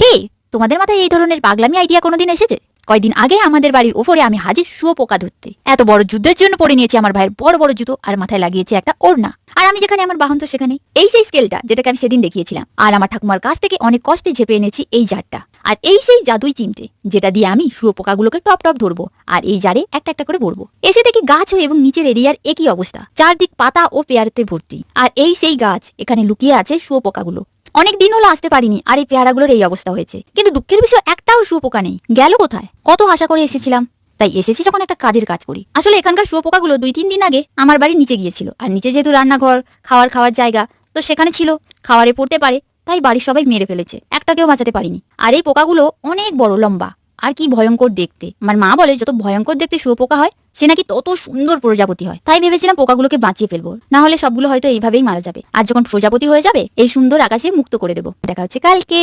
হে, তোমাদের মাথায় এই ধরনের পাগলামি আইডিয়া কোনোদিন এসেছে? কয়দিন আগে আমাদের বাড়ির উপরে আমি হাজির শুয়োপোকা ধরতে। এত বড় যুদ্ধের জন্য পরে নিয়েছি আমার ভাইয়ের বড় বড় জুতো, আর মাথায় লাগিয়েছি একটা ওড়না। আর আমি যেখানে, আমার বাহন তো সেখানে। এই সেই স্কেলটা যেটাকে আমি সেদিন দেখিয়েছিলাম। আর আমার ঠাকুমার কাছ থেকে অনেক কষ্টে ঝেপে এনেছি এই জারটা। আর এই সেই জাদুই চিমটে, যেটা দিয়ে আমি শুয়োপোকাগুলোকে টপ টপ ধরবো আর এই জারে একটা একটা করে ভরবো। এসে দেখি গাছ এবং নিচের এরিয়ার একই অবস্থা, চারদিক পাতা ও পেয়ারাতে ভর্তি। আর এই সেই গাছ, এখানে লুকিয়ে আছে শুয়োপোকাগুলো। অনেক দিন হলো আসতে পারিনি, আর এই পেয়ারাগুলোর এই অবস্থা হয়েছে। কিন্তু দুঃখের বিষয়, একটাও শুয়োপোকা নেই। গেল কোথায়? কত আশা করে এসেছিলাম। তাই এসেছি যখন একটা কাজের কাজ করি। আসলে এখানকার শুয়োপোকাগুলো 2-3 দিন আগে আমার বাড়ির নিচে গিয়েছিল। আর নিচে যেহেতু রান্নাঘর, খাওয়ার জায়গা, তো সেখানে ছিল, খাওয়ারে পড়তে পারে, তাই বাড়ির সবাই মেরে ফেলেছে, একটাকেও বাঁচাতে পারিনি। আর এই পোকাগুলো অনেক বড় লম্বা, আর কি ভয়ঙ্কর দেখতে। আমার মা বলে যত ভয়ঙ্কর দেখতে শুয়োপোকা হয়, সে নাকি তত সুন্দর প্রজাপতি হয়। তাই ভেবেছিলাম পোকাগুলোকে বাঁচিয়ে ফেলবো, না হলে সবগুলো হয়তো এইভাবেই মারা যাবে। আর যখন প্রজাপতি হয়ে যাবে, এই সুন্দর আকাশে মুক্ত করে দেবো। দেখা হচ্ছে কালকে।